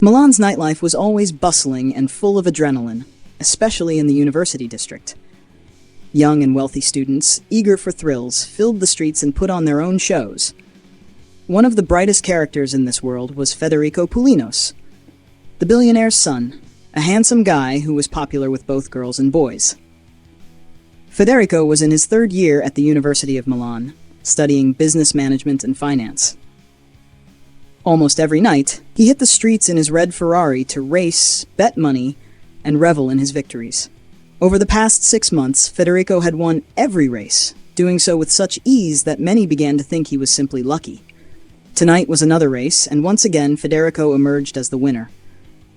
Milan's nightlife was always bustling and full of adrenaline, especially in the university district. Young and wealthy students, eager for thrills, filled the streets and put on their own shows. One of the brightest characters in this world was Federico Pulinos, the billionaire's son, a handsome guy who was popular with both girls and boys. Federico was in his third year at the University of Milan, studying business management and finance. Almost every night, he hit the streets in his red Ferrari to race, bet money, and revel in his victories. Over the past 6 months, Federico had won every race, doing so with such ease that many began to think he was simply lucky. Tonight was another race, and once again Federico emerged as the winner.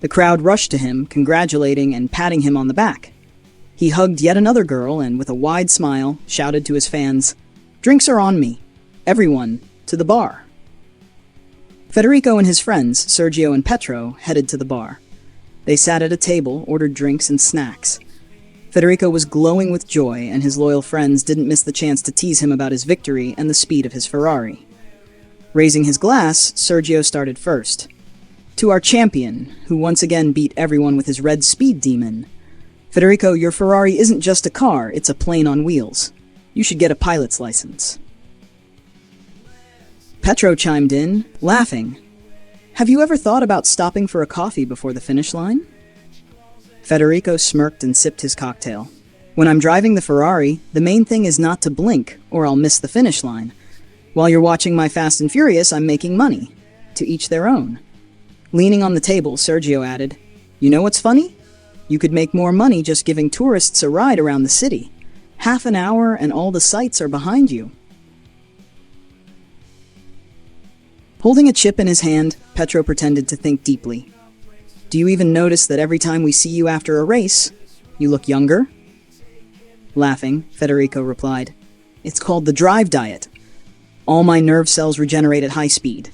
The crowd rushed to him, congratulating and patting him on the back. He hugged yet another girl and, with a wide smile, shouted to his fans, "Drinks are on me. Everyone, to the bar." Federico and his friends, Sergio and Petro, headed to the bar. They sat at a table, ordered drinks and snacks. Federico was glowing with joy, and his loyal friends didn't miss the chance to tease him about his victory and the speed of his Ferrari. Raising his glass, Sergio started first. "To our champion, who once again beat everyone with his red speed demon. Federico, your Ferrari isn't just a car, it's a plane on wheels. You should get a pilot's license." Petro chimed in, laughing. "Have you ever thought about stopping for a coffee before the finish line?" Federico smirked and sipped his cocktail. "When I'm driving the Ferrari, the main thing is not to blink, or I'll miss the finish line. While you're watching my Fast and Furious, I'm making money. To each their own." Leaning on the table, Sergio added, "You know what's funny? You could make more money just giving tourists a ride around the city. Half an hour and all the sights are behind you." Holding a chip in his hand, Petro pretended to think deeply. "Do you even notice that every time we see you after a race, you look younger?" Laughing, Federico replied, "It's called the drive diet. All my nerve cells regenerate at high speed."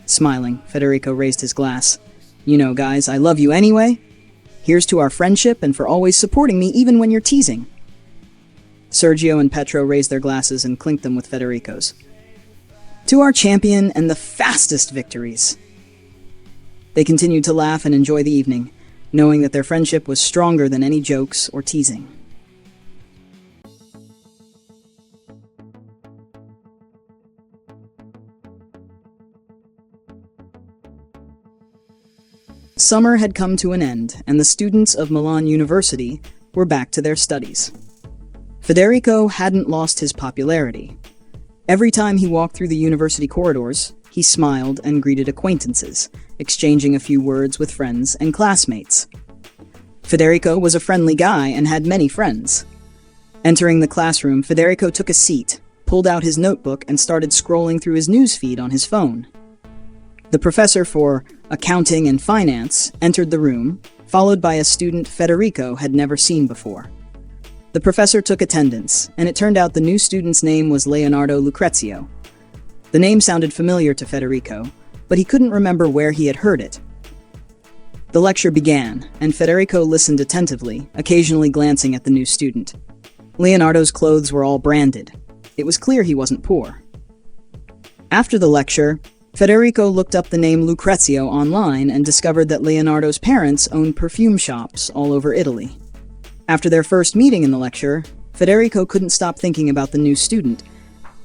Smiling, Federico raised his glass. "You know, guys, I love you anyway. Here's to our friendship and for always supporting me even when you're teasing." Sergio and Petro raised their glasses and clinked them with Federico's. "To our champion and the fastest victories." They continued to laugh and enjoy the evening, knowing that their friendship was stronger than any jokes or teasing. Summer had come to an end, and the students of Milan University were back to their studies. Federico hadn't lost his popularity. Every time he walked through the university corridors, he smiled and greeted acquaintances, exchanging a few words with friends and classmates. Federico was a friendly guy and had many friends. Entering the classroom, Federico took a seat, pulled out his notebook, and started scrolling through his newsfeed on his phone. The professor for accounting and finance entered the room, followed by a student Federico had never seen before. The professor took attendance, and it turned out the new student's name was Leonardo Lucrezio. The name sounded familiar to Federico, but he couldn't remember where he had heard it. The lecture began, and Federico listened attentively, occasionally glancing at the new student. Leonardo's clothes were all branded. It was clear he wasn't poor. After the lecture, Federico looked up the name Lucrezio online and discovered that Leonardo's parents owned perfume shops all over Italy. After their first meeting in the lecture, Federico couldn't stop thinking about the new student.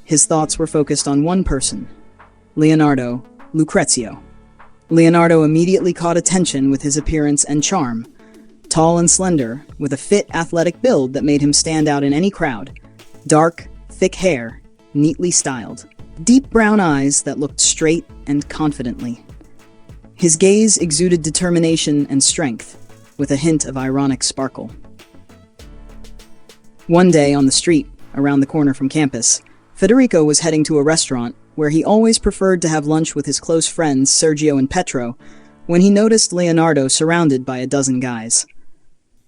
His thoughts were focused on one person, Leonardo Lucrezio. Leonardo immediately caught attention with his appearance and charm. Tall and slender, with a fit, athletic build that made him stand out in any crowd. Dark, thick hair, neatly styled. Deep brown eyes that looked straight and confidently. His gaze exuded determination and strength, with a hint of ironic sparkle. One day on the street, around the corner from campus, Federico was heading to a restaurant where he always preferred to have lunch with his close friends Sergio and Petro, when he noticed Leonardo surrounded by a dozen guys.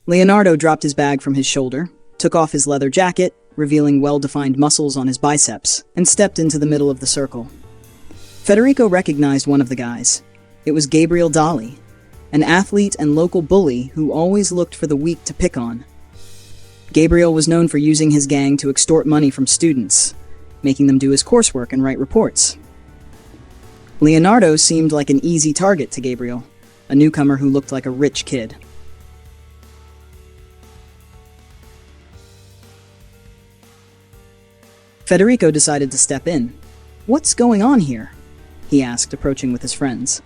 Leonardo dropped his bag from his shoulder, took off his leather jacket, revealing well-defined muscles on his biceps, and stepped into the middle of the circle. Federico recognized one of the guys. It was Gabriel Dali, an athlete and local bully who always looked for the weak to pick on. Gabriel was known for using his gang to extort money from students, making them do his coursework and write reports. Leonardo seemed like an easy target to Gabriel, a newcomer who looked like a rich kid. Federico decided to step in. "What's going on here?" he asked, approaching with his friends.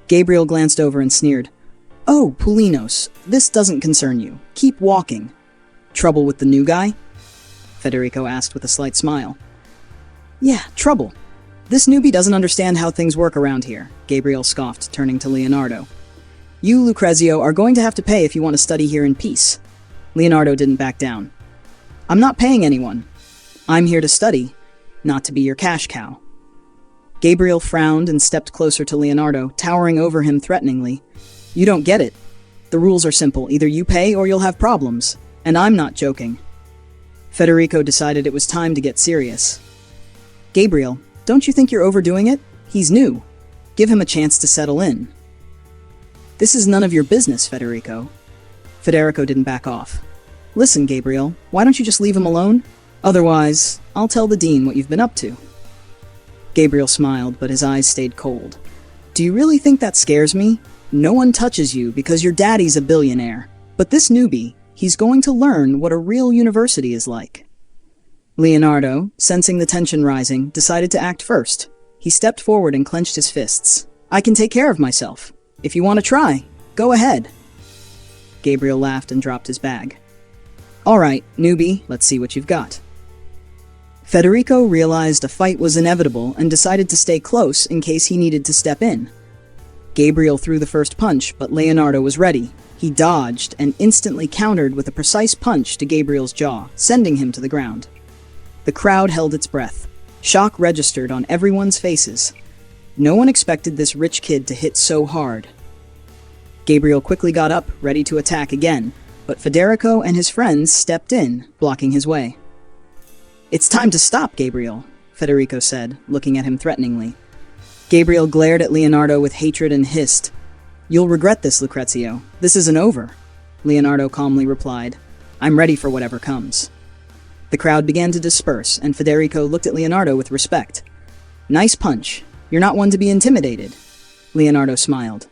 Gabriel glanced over and sneered. "Oh, Pulinos, this doesn't concern you. Keep walking." "Trouble with the new guy?" Federico asked with a slight smile. "Yeah, trouble. This newbie doesn't understand how things work around here," Gabriel scoffed, turning to Leonardo. "You, Lucrezio, are going to have to pay if you want to study here in peace." Leonardo didn't back down. "I'm not paying anyone. I'm here to study, not to be your cash cow." Gabriel frowned and stepped closer to Leonardo, towering over him threateningly. "You don't get it. The rules are simple. Either you pay or you'll have problems. And I'm not joking." Federico decided it was time to get serious. "Gabriel, don't you think you're overdoing it? He's new. Give him a chance to settle in." "This is none of your business, Federico." Federico didn't back off. "Listen, Gabriel, why don't you just leave him alone? Otherwise, I'll tell the dean what you've been up to." Gabriel smiled, but his eyes stayed cold. "Do you really think that scares me? No one touches you because your daddy's a billionaire. But this newbie, he's going to learn what a real university is like." Leonardo, sensing the tension rising, decided to act first. He stepped forward and clenched his fists. "I can take care of myself. If you want to try, go ahead." Gabriel laughed and dropped his bag. "All right, newbie, let's see what you've got." Federico realized a fight was inevitable and decided to stay close in case he needed to step in. Gabriel threw the first punch, but Leonardo was ready. He dodged and instantly countered with a precise punch to Gabriel's jaw, sending him to the ground. The crowd held its breath. Shock registered on everyone's faces. No one expected this rich kid to hit so hard. Gabriel quickly got up, ready to attack again, but Federico and his friends stepped in, blocking his way. "It's time to stop, Gabriel," Federico said, looking at him threateningly. Gabriel glared at Leonardo with hatred and hissed, "You'll regret this, Lucrezio. This isn't over." Leonardo calmly replied, "I'm ready for whatever comes." The crowd began to disperse, and Federico looked at Leonardo with respect. "Nice punch. You're not one to be intimidated." Leonardo smiled.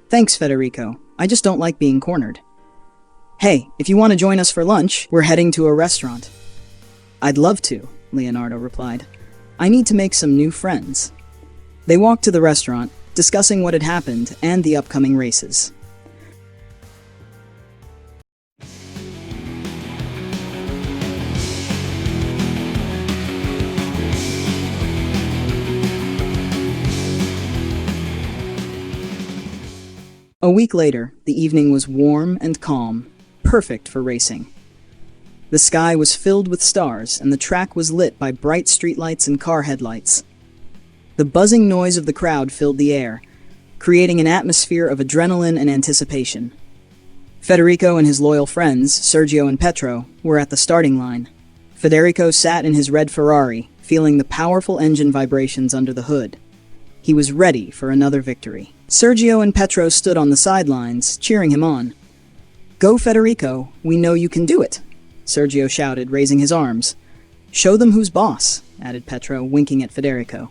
"Thanks, Federico. I just don't like being cornered." "Hey, if you want to join us for lunch, we're heading to a restaurant." "I'd love to," Leonardo replied. "I need to make some new friends." They walked to the restaurant, discussing what had happened and the upcoming races. A week later, the evening was warm and calm, perfect for racing. The sky was filled with stars, and the track was lit by bright streetlights and car headlights. The buzzing noise of the crowd filled the air, creating an atmosphere of adrenaline and anticipation. Federico and his loyal friends, Sergio and Petro, were at the starting line. Federico sat in his red Ferrari, feeling the powerful engine vibrations under the hood. He was ready for another victory. Sergio and Petro stood on the sidelines, cheering him on. "Go, Federico, we know you can do it," Sergio shouted, raising his arms. "Show them who's boss," added Petro, winking at Federico.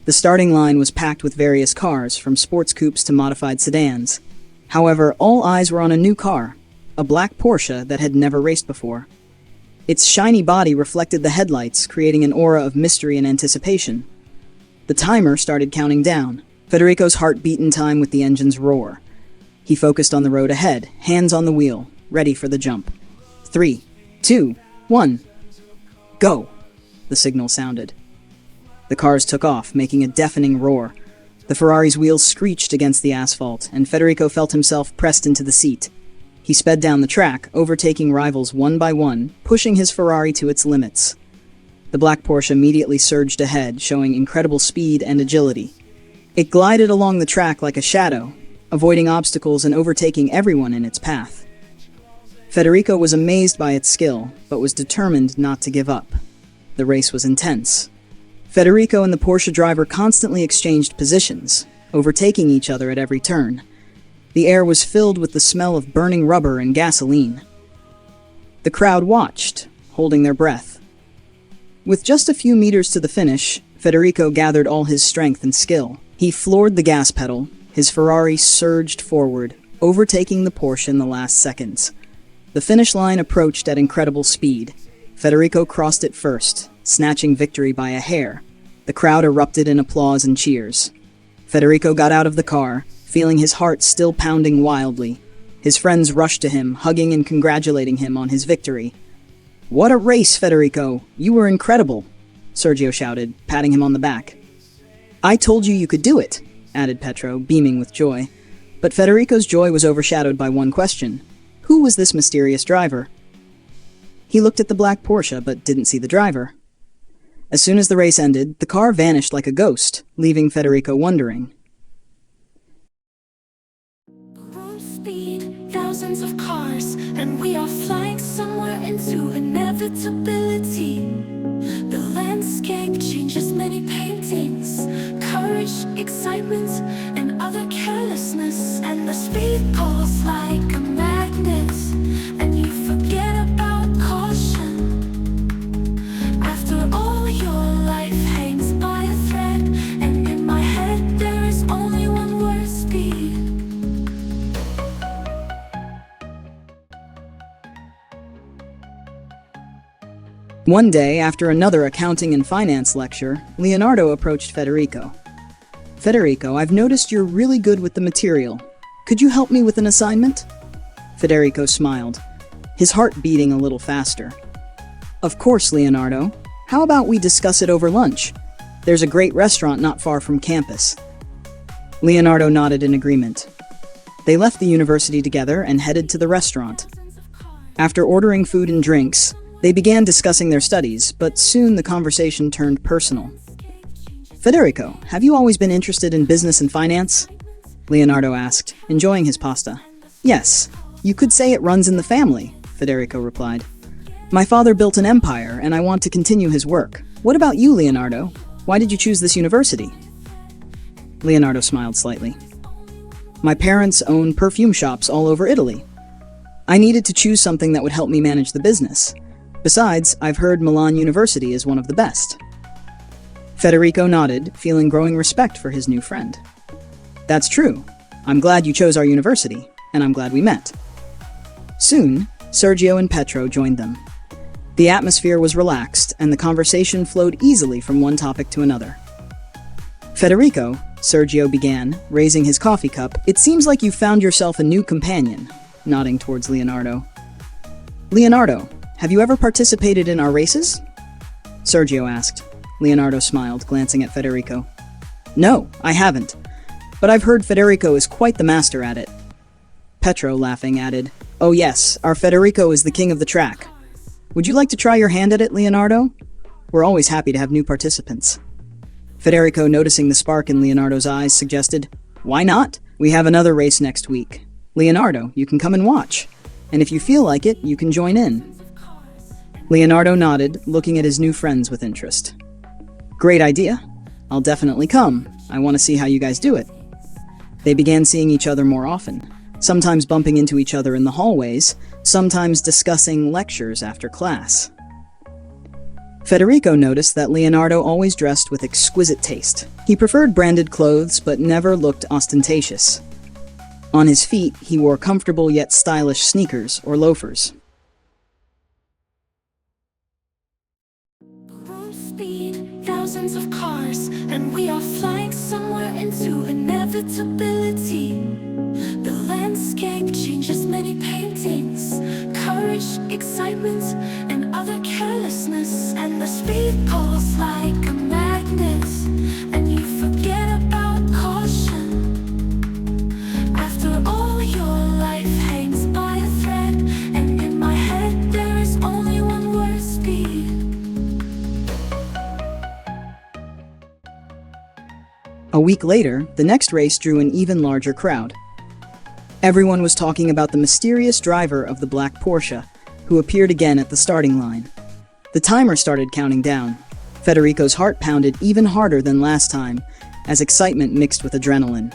The starting line was packed with various cars, from sports coupes to modified sedans. However, all eyes were on a new car, a black Porsche that had never raced before. Its shiny body reflected the headlights, creating an aura of mystery and anticipation. The timer started counting down. Federico's heart beat in time with the engine's roar. He focused on the road ahead, hands on the wheel, ready for the jump. 3, 2, 1. Go! The signal sounded. The cars took off, making a deafening roar. The Ferrari's wheels screeched against the asphalt, and Federico felt himself pressed into the seat. He sped down the track, overtaking rivals one by one, pushing his Ferrari to its limits. The black Porsche immediately surged ahead, showing incredible speed and agility. It glided along the track like a shadow, avoiding obstacles and overtaking everyone in its path. Federico was amazed by its skill, but was determined not to give up. The race was intense. Federico and the Porsche driver constantly exchanged positions, overtaking each other at every turn. The air was filled with the smell of burning rubber and gasoline. The crowd watched, holding their breath. With just a few meters to the finish, Federico gathered all his strength and skill. He floored the gas pedal, His Ferrari surged forward, overtaking the Porsche in the last seconds. The finish line approached at incredible speed. Federico crossed it first, snatching victory by a hair. The crowd erupted in applause and cheers. Federico got out of the car, feeling his heart still pounding wildly. His friends rushed to him, hugging and congratulating him on his victory. "What a race, Federico! You were incredible!" Sergio shouted, patting him on the back. "I told you could do it," added Petro, beaming with joy. But Federico's joy was overshadowed by one question. Who was this mysterious driver? He looked at the black Porsche but didn't see the driver. As soon as the race ended, the car vanished like a ghost, leaving Federico wondering. Speed, thousands of cars, and we are flying somewhere into inevitability. The landscape changes many paintings, courage, excitement, and other carelessness, and the speed pulls like a magnet, and you forget about caution. After all, your life hangs by a thread, and in my head there is only one word: speed. One day, after another accounting and finance lecture, Leonardo approached Federico. "Federico, I've noticed you're really good with the material. Could you help me with an assignment?" Federico smiled, his heart beating a little faster. "Of course, Leonardo. How about we discuss it over lunch? There's a great restaurant not far from campus." Leonardo nodded in agreement. They left the university together and headed to the restaurant. After ordering food and drinks, they began discussing their studies, but soon the conversation turned personal. "Federico, have you always been interested in business and finance?" Leonardo asked, enjoying his pasta. "Yes, you could say it runs in the family," Federico replied. "My father built an empire, and I want to continue his work. What about you, Leonardo? Why did you choose this university?" Leonardo smiled slightly. "My parents own perfume shops all over Italy. I needed to choose something that would help me manage the business. Besides, I've heard Milan University is one of the best." Federico nodded, feeling growing respect for his new friend. "That's true. I'm glad you chose our university, and I'm glad we met." Soon, Sergio and Petro joined them. The atmosphere was relaxed, and the conversation flowed easily from one topic to another. "Federico," Sergio began, raising his coffee cup, "it seems like you found yourself a new companion," nodding towards Leonardo. "Leonardo, have you ever participated in our races?" Sergio asked. Leonardo smiled, glancing at Federico. "No, I haven't. But I've heard Federico is quite the master at it." Petro, laughing, added, "Oh yes, our Federico is the king of the track. Would you like to try your hand at it, Leonardo? We're always happy to have new participants." Federico, noticing the spark in Leonardo's eyes, suggested, "Why not? We have another race next week. Leonardo, you can come and watch. And if you feel like it, you can join in." Leonardo nodded, looking at his new friends with interest. "Great idea. I'll definitely come. I want to see how you guys do it." They began seeing each other more often, sometimes bumping into each other in the hallways, sometimes discussing lectures after class. Federico noticed that Leonardo always dressed with exquisite taste. He preferred branded clothes, but never looked ostentatious. On his feet, he wore comfortable yet stylish sneakers or loafers. Speed, thousands of cars, and we are flying somewhere into inevitability. The landscape changes many paintings, courage, excitement, and other carelessness, and the speed pulls like a magnet, and you forget about caution. After all, your life hangs by a thread, and in my head there is only one word: speed. A week later, the next race drew an even larger crowd. Everyone was talking about the mysterious driver of the black Porsche, who appeared again at the starting line. The timer started counting down. Federico's heart pounded even harder than last time, as excitement mixed with adrenaline.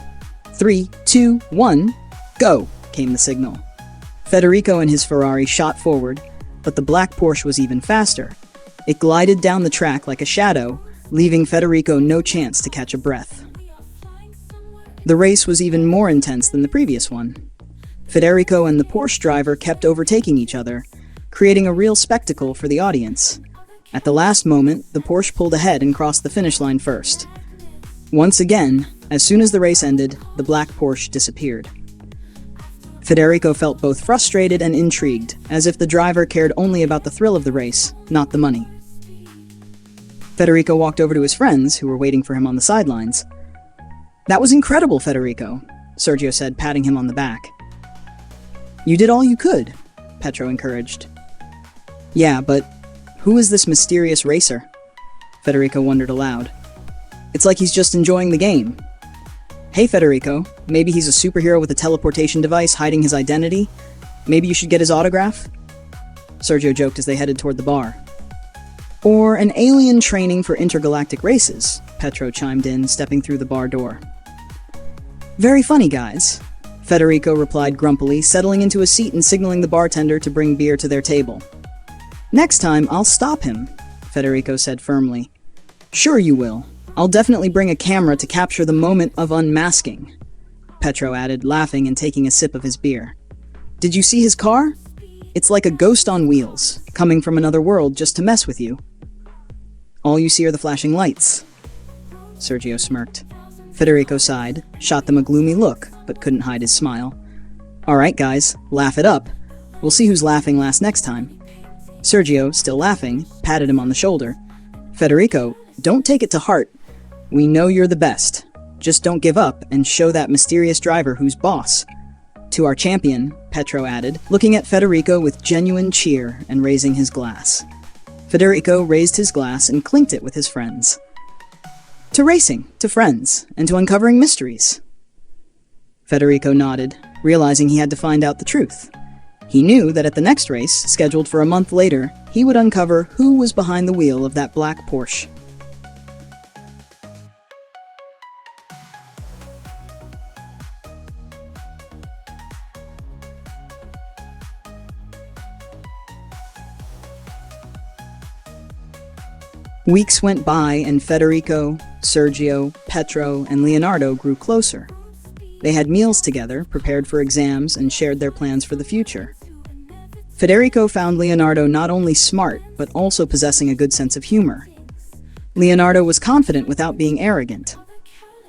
3, 2, 1, go, came the signal. Federico and his Ferrari shot forward, but the black Porsche was even faster. It glided down the track like a shadow, leaving Federico no chance to catch a breath. The race was even more intense than the previous one. Federico and the Porsche driver kept overtaking each other, creating a real spectacle for the audience. At the last moment, the Porsche pulled ahead and crossed the finish line first. Once again, as soon as the race ended, the black Porsche disappeared. Federico felt both frustrated and intrigued, as if the driver cared only about the thrill of the race, not the money. Federico walked over to his friends, who were waiting for him on the sidelines. "That was incredible, Federico," Sergio said, patting him on the back. "You did all you could," Petro encouraged. "Yeah, but who is this mysterious racer?" Federico wondered aloud. "It's like he's just enjoying the game." "Hey, Federico, maybe he's a superhero with a teleportation device hiding his identity? Maybe you should get his autograph?" Sergio joked as they headed toward the bar. "Or an alien training for intergalactic races," Petro chimed in, stepping through the bar door. "Very funny, guys," Federico replied grumpily, settling into a seat and signaling the bartender to bring beer to their table. "Next time, I'll stop him," Federico said firmly. "Sure you will. I'll definitely bring a camera to capture the moment of unmasking," Petro added, laughing and taking a sip of his beer. "Did you see his car? It's like a ghost on wheels, coming from another world just to mess with you." "All you see are the flashing lights," Sergio smirked. Federico sighed, shot them a gloomy look, but couldn't hide his smile. "All right, guys, laugh it up. We'll see who's laughing last next time." Sergio, still laughing, patted him on the shoulder. "Federico, don't take it to heart. We know you're the best. Just don't give up and show that mysterious driver who's boss." "To our champion," Petro added, looking at Federico with genuine cheer and raising his glass. Federico raised his glass and clinked it with his friends. "To racing, to friends, and to uncovering mysteries." Federico nodded, realizing he had to find out the truth. He knew that at the next race, scheduled for a month later, he would uncover who was behind the wheel of that black Porsche. Weeks went by and Federico, Sergio, Petro, and Leonardo grew closer. They had meals together, prepared for exams, and shared their plans for the future. Federico found Leonardo not only smart, but also possessing a good sense of humor. Leonardo was confident without being arrogant.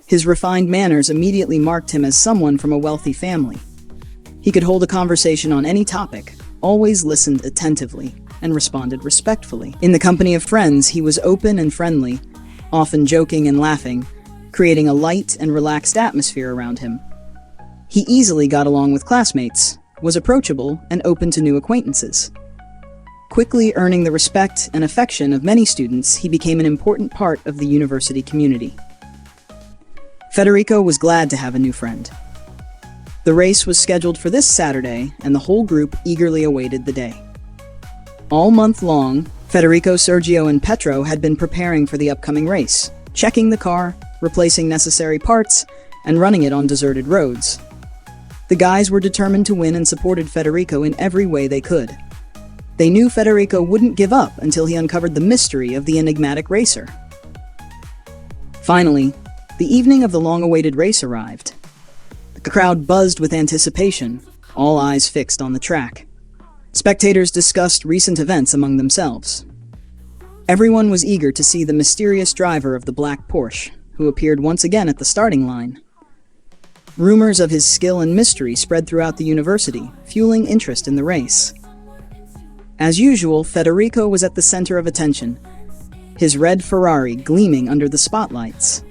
His refined manners immediately marked him as someone from a wealthy family. He could hold a conversation on any topic, always listened attentively, and responded respectfully. In the company of friends, he was open and friendly, often joking and laughing, creating a light and relaxed atmosphere around him. He easily got along with classmates, was approachable, and open to new acquaintances. Quickly earning the respect and affection of many students, he became an important part of the university community. Federico was glad to have a new friend. The race was scheduled for this Saturday, and the whole group eagerly awaited the day. All month long, Federico, Sergio, and Petro had been preparing for the upcoming race, checking the car, replacing necessary parts, and running it on deserted roads. The guys were determined to win and supported Federico in every way they could. They knew Federico wouldn't give up until he uncovered the mystery of the enigmatic racer. Finally, the evening of the long-awaited race arrived. The crowd buzzed with anticipation, all eyes fixed on the track. Spectators discussed recent events among themselves. Everyone was eager to see the mysterious driver of the black Porsche, who appeared once again at the starting line. Rumors of his skill and mystery spread throughout the university, fueling interest in the race. As usual, Federico was at the center of attention, his red Ferrari gleaming under the spotlights.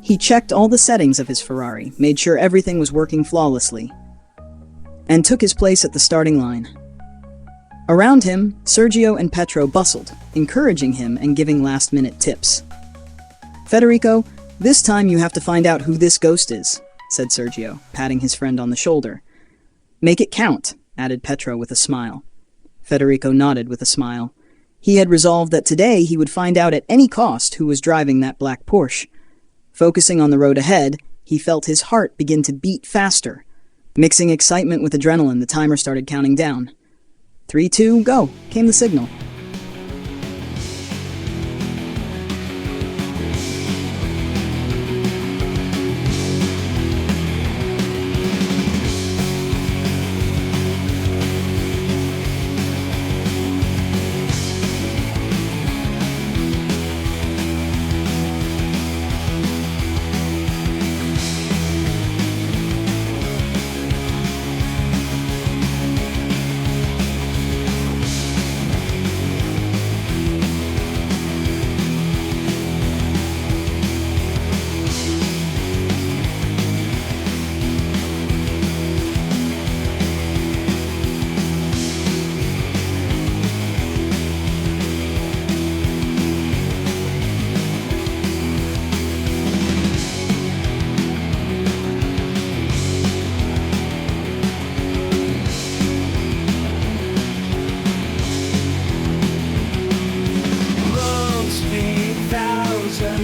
He checked all the settings of his Ferrari, made sure everything was working flawlessly, and took his place at the starting line. Around him, Sergio and Petro bustled, encouraging him and giving last-minute tips. "Federico, this time you have to find out who this ghost is," said Sergio, patting his friend on the shoulder. "Make it count," added Petro with a smile. Federico nodded with a smile. He had resolved that today he would find out at any cost who was driving that black Porsche. Focusing on the road ahead, he felt his heart begin to beat faster. Mixing excitement with adrenaline, the timer started counting down. 3, 2, go, came the signal.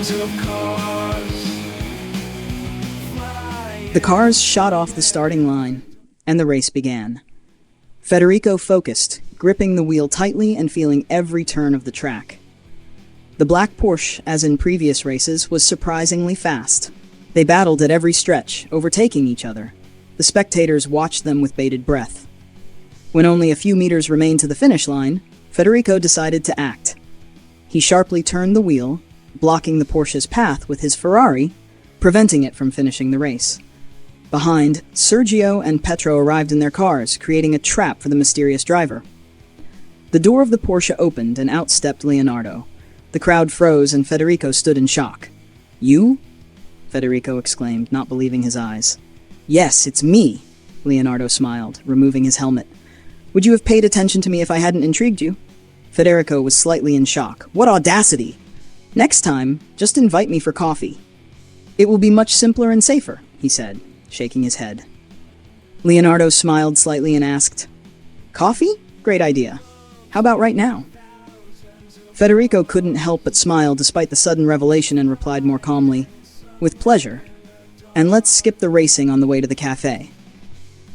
The cars shot off the starting line, and the race began. Federico focused, gripping the wheel tightly and feeling every turn of the track. The black Porsche, as in previous races, was surprisingly fast. They battled at every stretch, overtaking each other. The spectators watched them with bated breath. When only a few meters remained to the finish line, Federico decided to act. He sharply turned the wheel, blocking the Porsche's path with his Ferrari, preventing it from finishing the race. Behind, Sergio and Petro arrived in their cars, creating a trap for the mysterious driver. The door of the Porsche opened and out stepped Leonardo. The crowd froze and Federico stood in shock. "You?" Federico exclaimed, not believing his eyes. "Yes, it's me," Leonardo smiled, removing his helmet. "Would you have paid attention to me if I hadn't intrigued you?" Federico was slightly in shock. "What audacity! Next time, just invite me for coffee." "It will be much simpler and safer," he said, shaking his head. Leonardo smiled slightly and asked, "Coffee? Great idea. How about right now?" Federico couldn't help but smile despite the sudden revelation and replied more calmly, "With pleasure. And let's skip the racing on the way to the cafe."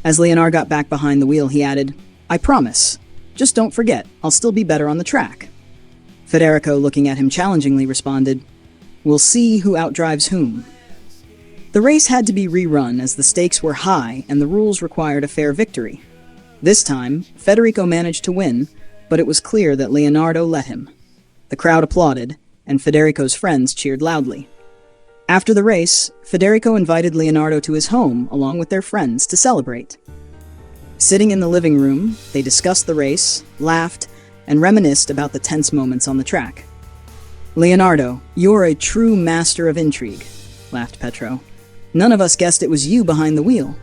As Leonardo got back behind the wheel, he added, "I promise. Just don't forget, I'll still be better on the track." Federico, looking at him challengingly, responded, "We'll see who outdrives whom." The race had to be rerun as the stakes were high and the rules required a fair victory. This time, Federico managed to win, but it was clear that Leonardo let him. The crowd applauded, and Federico's friends cheered loudly. After the race, Federico invited Leonardo to his home along with their friends to celebrate. Sitting in the living room, they discussed the race, laughed, and reminisced about the tense moments on the track. "Leonardo, you're a true master of intrigue," laughed Petro. "None of us guessed it was you behind the wheel."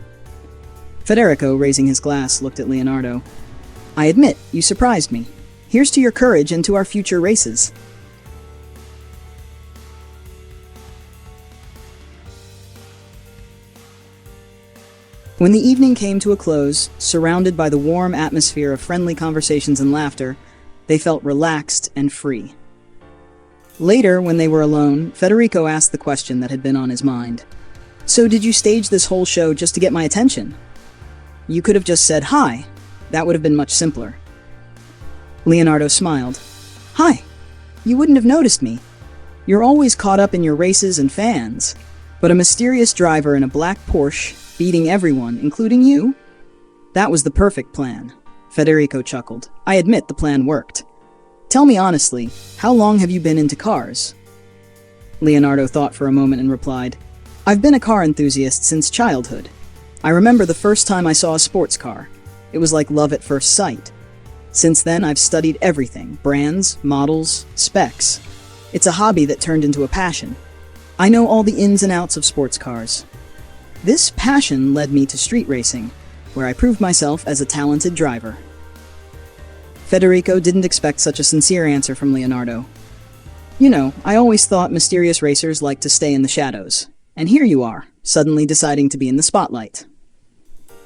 Federico, raising his glass, looked at Leonardo. "I admit, you surprised me. Here's to your courage and to our future races." When the evening came to a close, surrounded by the warm atmosphere of friendly conversations and laughter, they felt relaxed and free. Later, when they were alone, Federico asked the question that had been on his mind. "So did you stage this whole show just to get my attention?" "You could have just said hi. That would have been much simpler." Leonardo smiled. "Hi. You wouldn't have noticed me. You're always caught up in your races and fans. But a mysterious driver in a black Porsche, beating everyone, including you? That was the perfect plan." Federico chuckled. "I admit the plan worked. Tell me honestly, how long have you been into cars?" Leonardo thought for a moment and replied, "I've been a car enthusiast since childhood. I remember the first time I saw a sports car. It was like love at first sight. Since then, I've studied everything, brands, models, specs. It's a hobby that turned into a passion. I know all the ins and outs of sports cars. This passion led me to street racing, where I proved myself as a talented driver." Federico didn't expect such a sincere answer from Leonardo. "You know, I always thought mysterious racers liked to stay in the shadows. And here you are, suddenly deciding to be in the spotlight."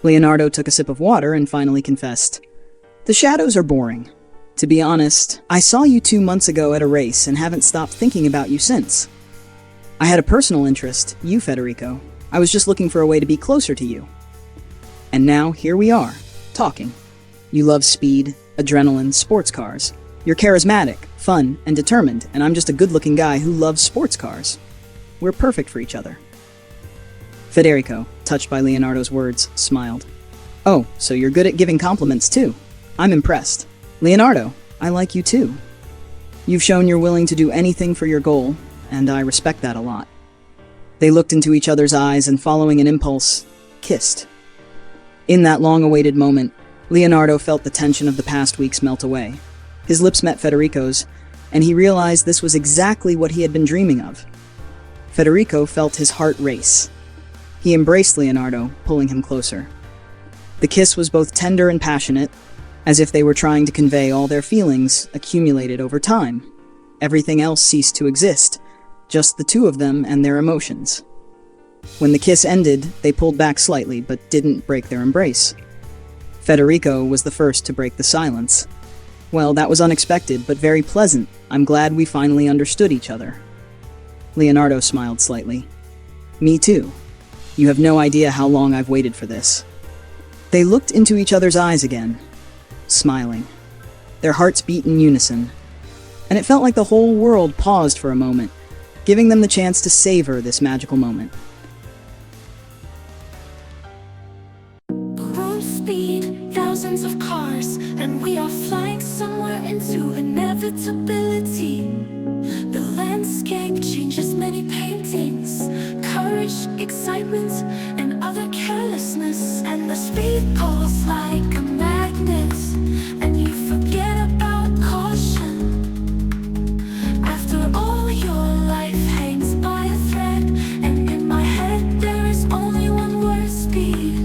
Leonardo took a sip of water and finally confessed, "The shadows are boring. To be honest, I saw you 2 months ago at a race and haven't stopped thinking about you since. I had a personal interest, you, Federico. I was just looking for a way to be closer to you. And now, here we are, talking. You love speed, adrenaline, sports cars. You're charismatic, fun, and determined, and I'm just a good-looking guy who loves sports cars. We're perfect for each other." Federico, touched by Leonardo's words, smiled. "Oh, so you're good at giving compliments too. I'm impressed. Leonardo, I like you too. You've shown you're willing to do anything for your goal, and I respect that a lot." They looked into each other's eyes and, following an impulse, kissed. In that long-awaited moment, Leonardo felt the tension of the past weeks melt away. His lips met Federico's, and he realized this was exactly what he had been dreaming of. Federico felt his heart race. He embraced Leonardo, pulling him closer. The kiss was both tender and passionate, as if they were trying to convey all their feelings accumulated over time. Everything else ceased to exist, just the two of them and their emotions. When the kiss ended, they pulled back slightly, but didn't break their embrace. Federico was the first to break the silence. "Well, that was unexpected, but very pleasant. I'm glad we finally understood each other." Leonardo smiled slightly. Me too. You have no idea how long I've waited for this. They looked into each other's eyes again, smiling. Their hearts beat in unison, and it felt like the whole world paused for a moment, giving them the chance to savor this magical moment. Road speed, thousands of cars, and we are flying somewhere into inevitability. The landscape changes many paintings, courage, excitement, and other carelessness, and the speed pulls like a magnet, and you forget about caution. After all, your life hangs by a thread, and in my head there is only one word: speed.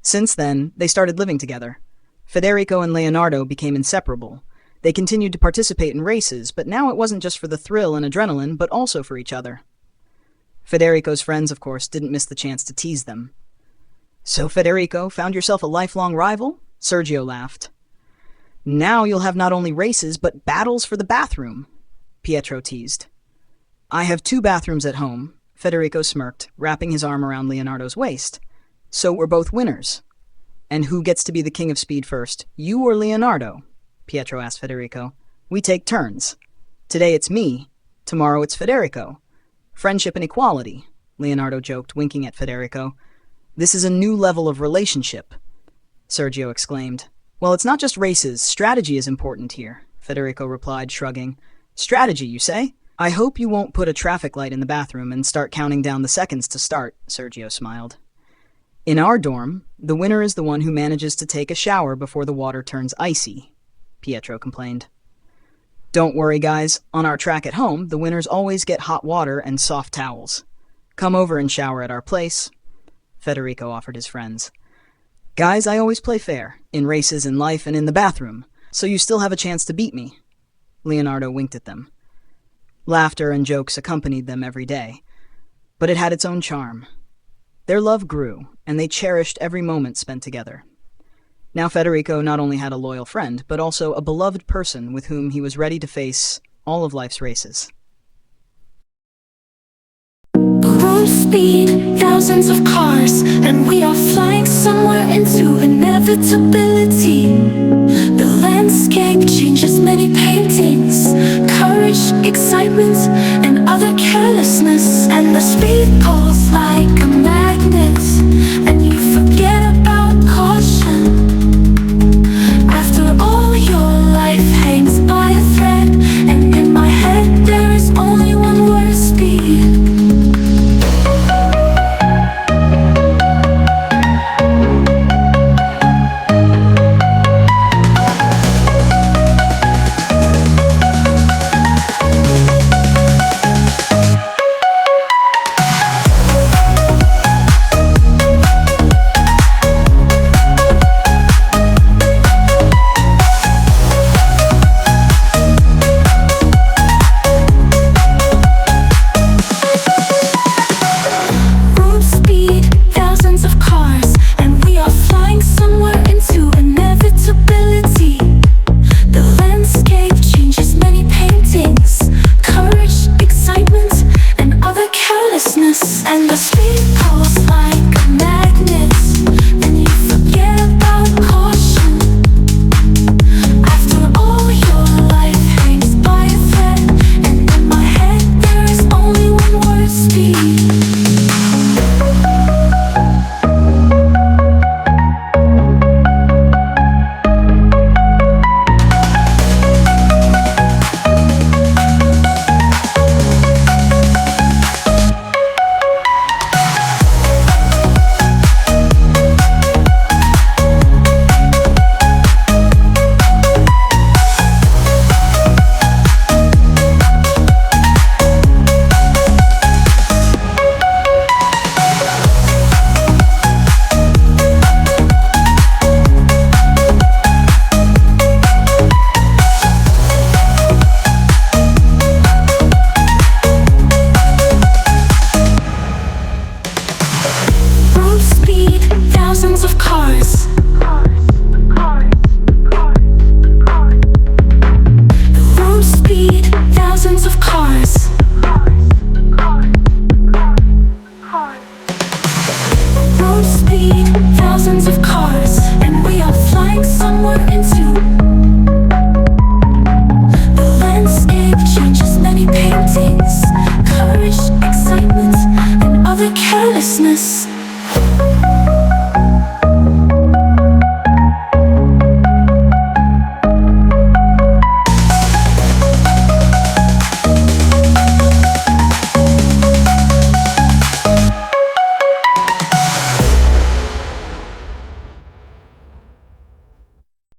Since then, they started living together. Federico and Leonardo became inseparable. They continued to participate in races, but now it wasn't just for the thrill and adrenaline, but also for each other. Federico's friends, of course, didn't miss the chance to tease them. "So, Federico, found yourself a lifelong rival?" Sergio laughed. "Now you'll have not only races, but battles for the bathroom," Pietro teased. "I have 2 bathrooms at home," Federico smirked, wrapping his arm around Leonardo's waist. "So we're both winners." "And who gets to be the king of speed first, you or Leonardo?" Pietro asked Federico. "We take turns. Today it's me, tomorrow it's Federico. Friendship and equality," Leonardo joked, winking at Federico. "This is a new level of relationship," Sergio exclaimed. "Well, it's not just races, strategy is important here," Federico replied, shrugging. "Strategy, you say? I hope you won't put a traffic light in the bathroom and start counting down the seconds to start," Sergio smiled. "In our dorm, the winner is the one who manages to take a shower before the water turns icy," Pietro complained. "Don't worry, guys. On our track at home, the winners always get hot water and soft towels. Come over and shower at our place," Federico offered his friends. "Guys, I always play fair, in races, in life, and in the bathroom, so you still have a chance to beat me." Leonardo winked at them. Laughter and jokes accompanied them every day, but it had its own charm. Their love grew, and they cherished every moment spent together. Now Federico not only had a loyal friend, but also a beloved person with whom he was ready to face all of life's races. Road speed, thousands of cars, and we are flying somewhere into inevitability.